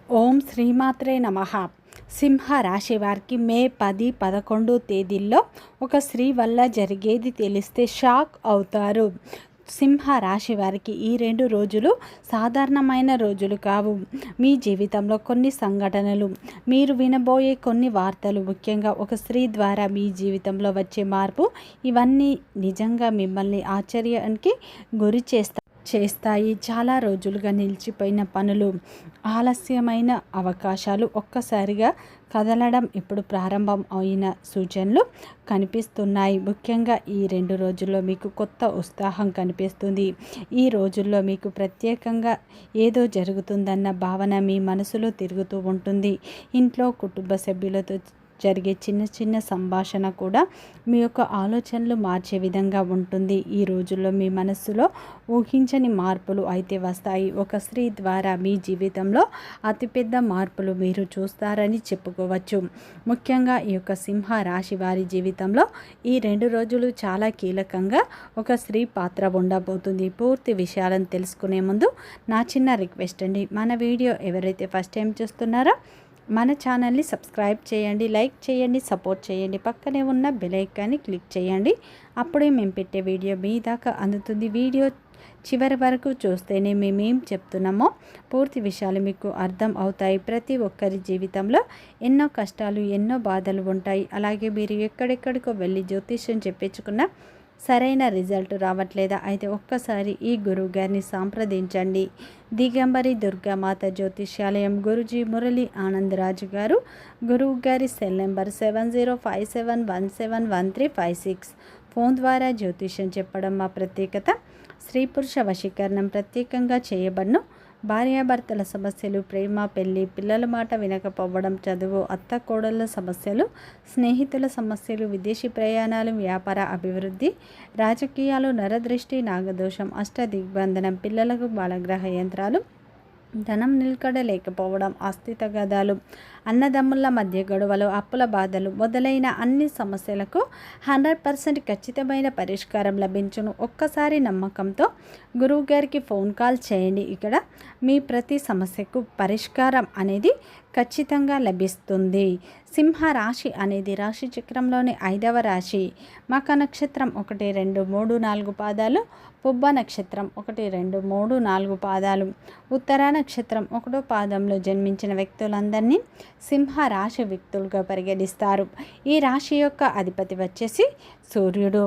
ఓం శ్రీమాత్రే నమః. సింహ రాశి వారికి మే 10, 11 తేదీల్లో ఒక స్త్రీ వల్ల జరిగేది తెలిస్తే షాక్ అవుతారు. సింహ రాశి వారికి ఈ 2 రోజులు సాధారణమైన రోజులు కావు. మీ జీవితంలో కొన్ని సంఘటనలు, మీరు వినబోయే కొన్ని వార్తలు, ముఖ్యంగా ఒక స్త్రీ ద్వారా మీ జీవితంలో వచ్చే మార్పు, ఇవన్నీ నిజంగా మిమ్మల్ని ఆశ్చర్యానికి గురి చేస్తాయి. చాలా రోజులుగా నిలిచిపోయిన పనులు, ఆలస్యమైన అవకాశాలు ఒక్కసారిగా కదలడం ఇప్పుడు ప్రారంభం అయిన సూచనలు కనిపిస్తున్నాయి. ముఖ్యంగా ఈ 2 రోజుల్లో మీకు కొత్త ఉత్సాహం కనిపిస్తుంది. ఈ రోజుల్లో మీకు ప్రత్యేకంగా ఏదో జరుగుతుందన్న భావన మీ మనసులో తిరుగుతూ ఉంటుంది. ఇంట్లో కుటుంబ సభ్యులతో జరిగే చిన్న చిన్న సంభాషణ కూడా మీ యొక్క ఆలోచనలు మార్చే విధంగా ఉంటుంది. ఈ రోజుల్లో మీ మనస్సులో ఊహించని మార్పులు అయితే వస్తాయి. ఒక స్త్రీ ద్వారా మీ జీవితంలో అతిపెద్ద మార్పులు మీరు చూస్తారని చెప్పుకోవచ్చు. ముఖ్యంగా ఈ యొక్క సింహ రాశి వారి జీవితంలో ఈ 2 రోజులు చాలా కీలకంగా ఒక స్త్రీ పాత్ర ఉండబోతుంది. పూర్తి విషయాలను తెలుసుకునే ముందు నా చిన్న రిక్వెస్ట్ అండి, మన వీడియో ఎవరైతే ఫస్ట్ టైం చూస్తున్నారో మన ఛానల్ని సబ్స్క్రైబ్ చేయండి, లైక్ చేయండి, సపోర్ట్ చేయండి. పక్కనే ఉన్న బెల్ ఐకాన్ని క్లిక్ చేయండి. అప్పుడే మేము పెట్టే వీడియో మీ దాకా అందుతుంది. వీడియో చివరి వరకు చూస్తేనే మేమేం చెప్తున్నామో పూర్తి విషయాలు మీకు అర్థం అవుతాయి. ప్రతి ఒక్కరి జీవితంలో ఎన్నో కష్టాలు, ఎన్నో బాధలు ఉంటాయి. అలాగే మీరు ఎక్కడెక్కడికో వెళ్ళి జ్యోతిష్యం చెప్పించుకున్న సరైన రిజల్ట్ రావట్లేదా? అయితే ఒక్కసారి ఈ గురువు గారిని సంప్రదించండి. దిగంబరి దుర్గామాత జ్యోతిష్యాలయం, గురుజీ మురళి ఆనందరాజు గారు. గురువు గారి సెల్ నెంబర్ 7057171356. ఫోన్ ద్వారా జ్యోతిష్యం చెప్పడం మా ప్రత్యేకత. స్త్రీ పురుష వశీకరణం ప్రత్యేకంగా చేయబడును. భార్యాభర్తల సమస్యలు, ప్రేమ, పెళ్లి, పిల్లల మాట వినకపోవడం, చదువు, అత్త కోడళ్ళ సమస్యలు, స్నేహితుల సమస్యలు, విదేశీ ప్రయాణాలు, వ్యాపార అభివృద్ధి, రాజకీయాలు, నరదృష్టి, నాగదోషం, అష్టదిగ్బంధనం, పిల్లలకు బాలగ్రహ యంత్రాలు, ధనం నిలకడ లేకపోవడం, ఆస్తి తగాదాలు, అన్నదమ్ముల మధ్య గొడవలు, అప్పుల బాధలు మొదలైన అన్ని సమస్యలకు 100% ఖచ్చితమైన పరిష్కారం లభించును. ఒక్కసారి నమ్మకంతో గురువుగారికి ఫోన్ కాల్ చేయండి. ఇక్కడ మీ ప్రతి సమస్యకు పరిష్కారం అనేది ఖచ్చితంగా లభిస్తుంది. సింహ రాశి అనేది రాశి చక్రంలోని 5వ రాశి. మక నక్షత్రం 1, 2, 3, 4 పాదాలు, పుబ్బ నక్షత్రం 1, 2, 3, 4 పాదాలు, ఉత్తర నక్షత్రం 1వ పాదంలో జన్మించిన వ్యక్తులందరినీ సింహ రాశి వ్యక్తులుగా పరిగణిస్తారు. ఈ రాశి యొక్క అధిపతి వచ్చేసి సూర్యుడు.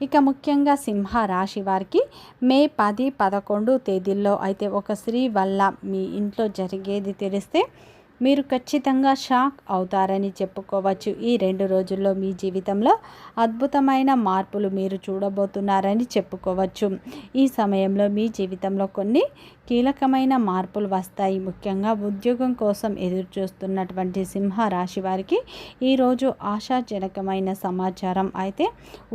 ఇక ముఖ్యంగా సింహ రాశి వారికి మే 10, 11 తేదీల్లో అయితే ఒక స్త్రీ వల్ల మీ ఇంట్లో జరిగేది తెలిస్తే మీరు ఖచ్చితంగా షాక్ అవుతారని చెప్పుకోవచ్చు. ఈ 2 రోజుల్లో మీ జీవితంలో అద్భుతమైన మార్పులు మీరు చూడబోతున్నారని చెప్పుకోవచ్చు. ఈ సమయంలో మీ జీవితంలో కొన్ని కీలకమైన మార్పులు వస్తాయి. ముఖ్యంగా ఉద్యోగం కోసం ఎదురు చూస్తున్నటువంటి సింహ రాశి వారికి ఈరోజు ఆశాజనకమైన సమాచారం అయితే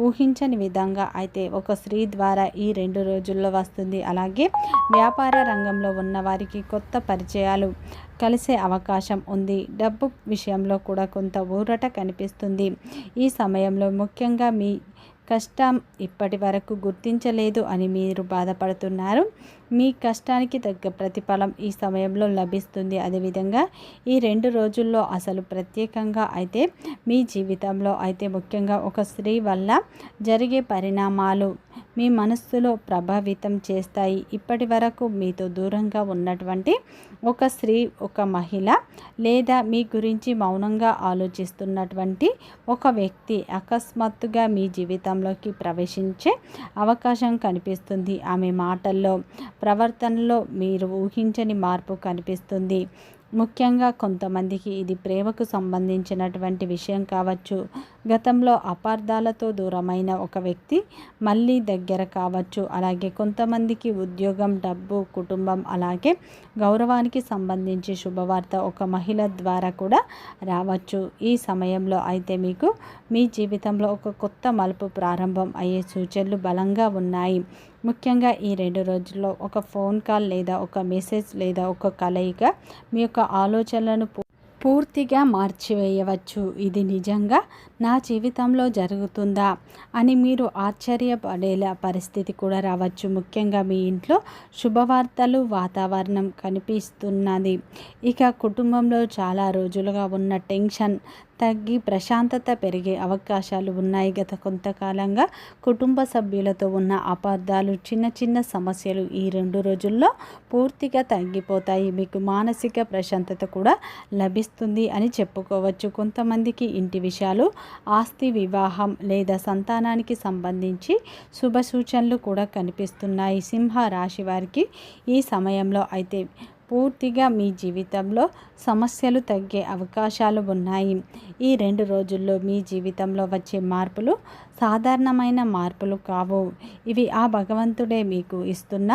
ఊహించని విధంగా అయితే ఒక స్త్రీ ద్వారా ఈ 2 రోజుల్లో వస్తుంది. అలాగే వ్యాపార రంగంలో ఉన్న వారికి కొత్త పరిచయాలు కలిసే అవకాశం ఉంది. డబ్బు విషయంలో కూడా కొంత ఊరట కనిపిస్తుంది. ఈ సమయంలో ముఖ్యంగా మీ కష్టం ఇప్పటి వరకు గుర్తించలేదు అని మీరు బాధపడుతున్నారు. మీ కష్టానికి తగ్గ ప్రతిఫలం ఈ సమయంలో లభిస్తుంది. అదేవిధంగా ఈ 2 రోజుల్లో అసలు ప్రత్యేకంగా అయితే మీ జీవితంలో అయితే ముఖ్యంగా ఒక స్త్రీ వల్ల జరిగే పరిణామాలు మీ మనస్సులో ప్రభావితం చేస్తాయి. ఇప్పటి వరకు మీతో దూరంగా ఉన్నటువంటి ఒక స్త్రీ, ఒక మహిళ లేదా మీ గురించి మౌనంగా ఆలోచిస్తున్నటువంటి ఒక వ్యక్తి అకస్మాత్తుగా మీ జీవితంలోకి ప్రవేశించే అవకాశం కనిపిస్తుంది. ఆమె మాటల్లో, ప్రవర్తనలో మీరు ఊహించని మార్పు కనిపిస్తుంది. ముఖ్యంగా కొంతమందికి ఇది ప్రేమకు సంబంధించినటువంటి విషయం కావచ్చు. గతంలో అపార్థాలతో దూరమైన ఒక వ్యక్తి మళ్ళీ దగ్గర కావచ్చు. అలాగే కొంతమందికి ఉద్యోగం, డబ్బు, కుటుంబం, అలాగే గౌరవానికి సంబంధించి శుభవార్త ఒక మహిళ ద్వారా కూడా రావచ్చు. ఈ సమయంలో అయితే మీకు మీ జీవితంలో ఒక కొత్త మలుపు ప్రారంభం అయ్యే సూచనలు బలంగా ఉన్నాయి. ముఖ్యంగా ఈ 2 రోజుల్లో ఒక ఫోన్ కాల్ లేదా ఒక మెసేజ్ లేదా ఒక కలయిక మీ యొక్క ఆలోచనలను పూర్తిగా మార్చివేయవచ్చు. ఇది నిజంగా నా జీవితంలో జరుగుతుందా అని మీరు ఆశ్చర్యపడేలా పరిస్థితి కూడా రావచ్చు. ముఖ్యంగా మీ ఇంట్లో శుభవార్తలు వాతావరణం కనిపిస్తున్నది. ఇక కుటుంబంలో చాలా రోజులుగా ఉన్న టెన్షన్ తగ్గి ప్రశాంతత పెరిగే అవకాశాలు ఉన్నాయి. గత కొంతకాలంగా కుటుంబ సభ్యులతో ఉన్న అపార్థాలు, చిన్న చిన్న సమస్యలు ఈ 2 రోజుల్లో పూర్తిగా తగ్గిపోతాయి. మీకు మానసిక ప్రశాంతత కూడా లభిస్తుంది అని చెప్పుకోవచ్చు. కొంతమందికి ఇంటి విషయాలు, ఆస్తి, వివాహం లేదా సంతానానికి సంబంధించి శుభ సూచనలు కూడా కనిపిస్తున్నాయి. సింహ రాశి వారికి ఈ సమయంలో అయితే పూర్తిగా మీ జీవితంలో సమస్యలు తగ్గే అవకాశాలు ఉన్నాయి. ఈ 2 రోజుల్లో మీ జీవితంలో వచ్చే మార్పులు సాధారణమైన మార్పులు కావు. ఇవి ఆ భగవంతుడే మీకు ఇస్తున్న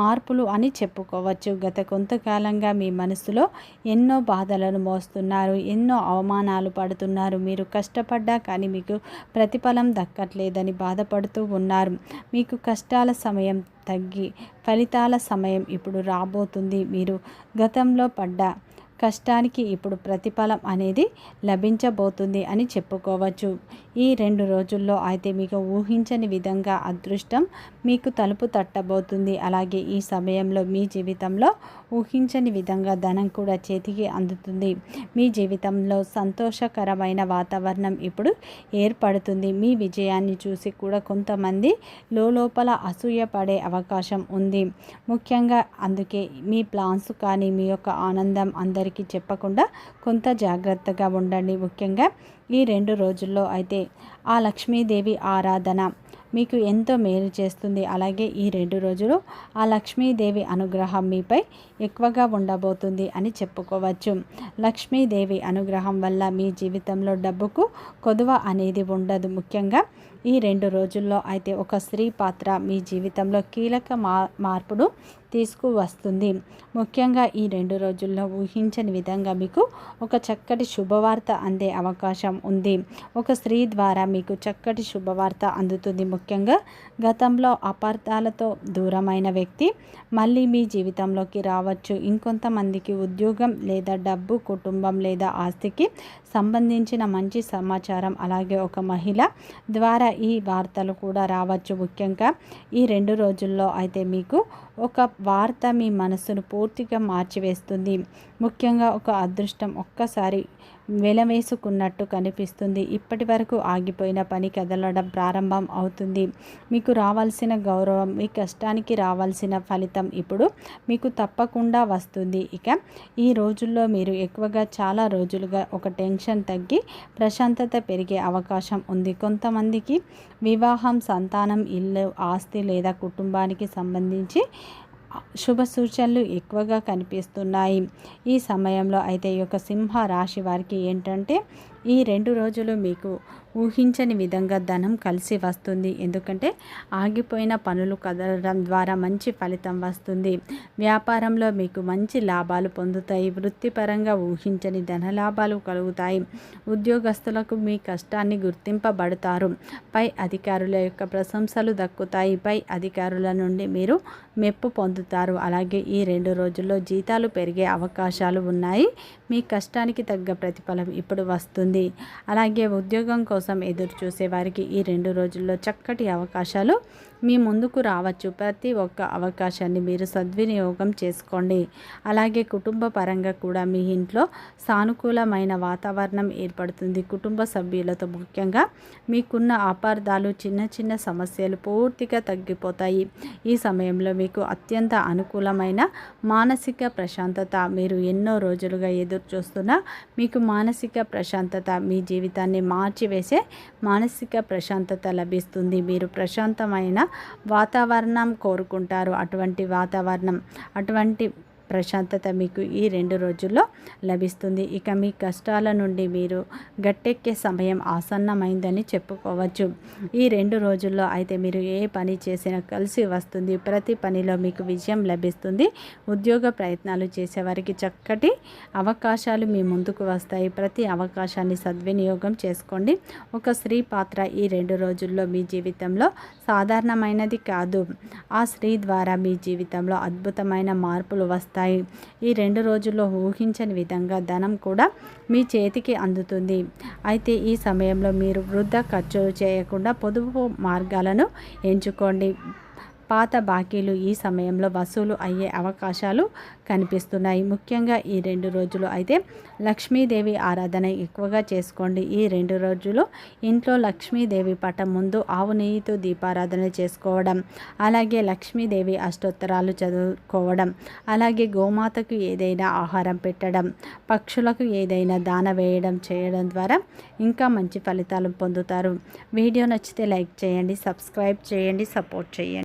మార్పులు అని చెప్పుకోవచ్చు. గత కొంతకాలంగా మీ మనసులో ఎన్నో బాధలను మోస్తున్నారు, ఎన్నో అవమానాలు పడుతున్నారు. మీరు కష్టపడ్డా కానీ మీకు ప్రతిఫలం దక్కట్లేదని బాధపడుతూ ఉన్నారు. మీకు కష్టాల సమయం తగ్గి ఫలితాల సమయం ఇప్పుడు రాబోతుంది. మీరు గతంలో పడ్డ కష్టానికి ఇప్పుడు ప్రతిఫలం అనేది లభించబోతుంది అని చెప్పుకోవచ్చు. ఈ 2 రోజుల్లో అయితే మీకు ఊహించని విధంగా అదృష్టం మీకు తలుపు తట్టబోతుంది. అలాగే ఈ సమయంలో మీ జీవితంలో ఊహించని విధంగా ధనం కూడా చేతికి అందుతుంది. మీ జీవితంలో సంతోషకరమైన వాతావరణం ఇప్పుడు ఏర్పడుతుంది. మీ విజయాన్ని చూసి కూడా కొంతమంది లోపల అసూయ పడే అవకాశం ఉంది. ముఖ్యంగా అందుకే మీ ప్లాన్స్ కానీ మీ యొక్క ఆనందం అందరికీ చెప్పకుండా కొంత జాగ్రత్తగా ఉండండి. ముఖ్యంగా ఈ 2 రోజుల్లో అయితే ఆ లక్ష్మీదేవి ఆరాధన మీకు ఎంతో మేలు చేస్తుంది. అలాగే ఈ 2 రోజులు ఆ లక్ష్మీదేవి అనుగ్రహం మీపై ఎక్కువగా ఉండబోతుంది అని చెప్పుకోవచ్చు. లక్ష్మీదేవి అనుగ్రహం వల్ల మీ జీవితంలో డబ్బుకు కొదువ అనేది ఉండదు. ముఖ్యంగా ఈ 2 రోజుల్లో అయితే ఒక స్త్రీ పాత్ర మీ జీవితంలో కీలక మార్పును తీసుకువస్తుంది. ముఖ్యంగా ఈ 2 రోజుల్లో ఊహించని విధంగా మీకు ఒక చక్కటి శుభవార్త అందే అవకాశం ఉంది. ఒక స్త్రీ ద్వారా మీకు చక్కటి శుభవార్త అందుతుంది. ముఖ్యంగా గతంలో అపార్థాలతో దూరమైన వ్యక్తి మళ్ళీ మీ జీవితంలోకి రావచ్చు. ఇంకొంతమందికి ఉద్యోగం లేదా డబ్బు, కుటుంబం లేదా ఆస్తికి సంబంధించిన మంచి సమాచారం, అలాగే ఒక మహిళ ద్వారా ఈ వార్తలు కూడా రావచ్చు. ముఖ్యంగా ఈ 2 రోజుల్లో అయితే మీకు ఒక వార్త మీ మనసును పూర్తిగా మార్చివేస్తుంది. ముఖ్యంగా ఒక అదృష్టం ఒక్కసారి వెలవేసుకున్నట్టు కనిపిస్తుంది. ఇప్పటి వరకు ఆగిపోయిన పని కదలడం ప్రారంభం అవుతుంది. మీకు రావాల్సిన గౌరవం, మీ కష్టానికి రావాల్సిన ఫలితం ఇప్పుడు మీకు తప్పకుండా వస్తుంది. ఇక ఈ రోజుల్లో మీరు ఎక్కువగా చాలా రోజులుగా ఒక టెన్షన్ తగ్గి ప్రశాంతత పెరిగే అవకాశం ఉంది. కొంతమందికి వివాహం, సంతానం, ఇల్లు, ఆస్తి లేదా కుటుంబానికి సంబంధించి శుభ సూచనలు ఎక్కువగా కనిపిస్తున్నాయి. ఈ సమయంలో అయితే ఈ యొక్క సింహ రాశి వారికి ఏంటంటే ఈ 2 రోజులు మీకు ఊహించని విధంగా ధనం కలిసి వస్తుంది. ఎందుకంటే ఆగిపోయిన పనులు కదలడం ద్వారా మంచి ఫలితం వస్తుంది. వ్యాపారంలో మీకు మంచి లాభాలు పొందుతాయి. వృత్తిపరంగా ఊహించని ధనలాభాలు కలుగుతాయి. ఉద్యోగస్తులకు మీ కష్టాన్ని గుర్తింపబడతారు. పై అధికారుల యొక్క ప్రశంసలు దక్కుతాయి. పై అధికారుల నుండి మీరు మెప్పు పొందుతారు. అలాగే ఈ 2 రోజుల్లో జీతాలు పెరిగే అవకాశాలు ఉన్నాయి. మీ కష్టానికి తగ్గ ప్రతిఫలం ఇప్పుడు వస్తుంది. అలాగే ఉద్యోగం కోసం ఎదురు చూసే వారికి ఈ 2 రోజుల్లో చక్కటి అవకాశాలు మీ ముందుకు రావచ్చు. ప్రతి ఒక్క అవకాశాన్ని మీరు సద్వినియోగం చేసుకోండి. అలాగే కుటుంబ పరంగా కూడా మీ ఇంట్లో సానుకూలమైన వాతావరణం ఏర్పడుతుంది. కుటుంబ సభ్యులతో ముఖ్యంగా మీకున్న అపార్థాలు, చిన్న చిన్న సమస్యలు పూర్తిగా తగ్గిపోతాయి. ఈ సమయంలో మీకు అత్యంత అనుకూలమైన మానసిక ప్రశాంతత, మీరు ఎన్నో రోజులుగా ఎదురు చూస్తున్న మీకు మానసిక ప్రశాంతత, మీ జీవితాన్ని మార్చివేసే మానసిక ప్రశాంతత లభిస్తుంది. మీరు ప్రశాంతమైన వాతావరణం కోరుకుంటారు. అటువంటి వాతావరణం, అటువంటి ప్రశాంతత మీకు ఈ 2 రోజుల్లో లభిస్తుంది. ఇక మీ కష్టాల నుండి మీరు గట్టెక్కే సమయం ఆసన్నమైందని చెప్పుకోవచ్చు. ఈ 2 రోజుల్లో అయితే మీరు ఏ పని చేసినా కలిసి వస్తుంది. ప్రతి పనిలో మీకు విజయం లభిస్తుంది. ఉద్యోగ ప్రయత్నాలు చేసేవారికి చక్కటి అవకాశాలు మీ ముందుకు వస్తాయి. ప్రతి అవకాశాన్ని సద్వినియోగం చేసుకోండి. ఒక స్త్రీ పాత్ర ఈ 2 రోజుల్లో మీ జీవితంలో సాధారణమైనది కాదు. ఆ స్త్రీ ద్వారా మీ జీవితంలో అద్భుతమైన మార్పులు వస్తాయి. అవుతాయి. ఈ 2 రోజుల్లో ఊహించని విధంగా ధనం కూడా మీ చేతికి అందుతుంది. అయితే ఈ సమయంలో మీరు వృధా ఖర్చులు చేయకుండా పొదుపు మార్గాలను ఎంచుకోండి. పాత బాకీలు ఈ సమయంలో వసూలు అయ్యే అవకాశాలు కనిపిస్తున్నాయి. ముఖ్యంగా ఈ 2 రోజులు అయితే లక్ష్మీదేవి ఆరాధన ఎక్కువగా చేసుకోండి. ఈ 2 రోజులు ఇంట్లో లక్ష్మీదేవి పటం ముందు ఆవు నెయ్యితో దీపారాధన చేసుకోవడం, అలాగే లక్ష్మీదేవి అష్టోత్తరాలు చదువుకోవడం, అలాగే గోమాతకు ఏదైనా ఆహారం పెట్టడం, పక్షులకు ఏదైనా దాన వేయడం చేయడం ద్వారా ఇంకా మంచి ఫలితాలు పొందుతారు. వీడియో నచ్చితే లైక్ చేయండి, సబ్స్క్రైబ్ చేయండి, సపోర్ట్ చేయండి.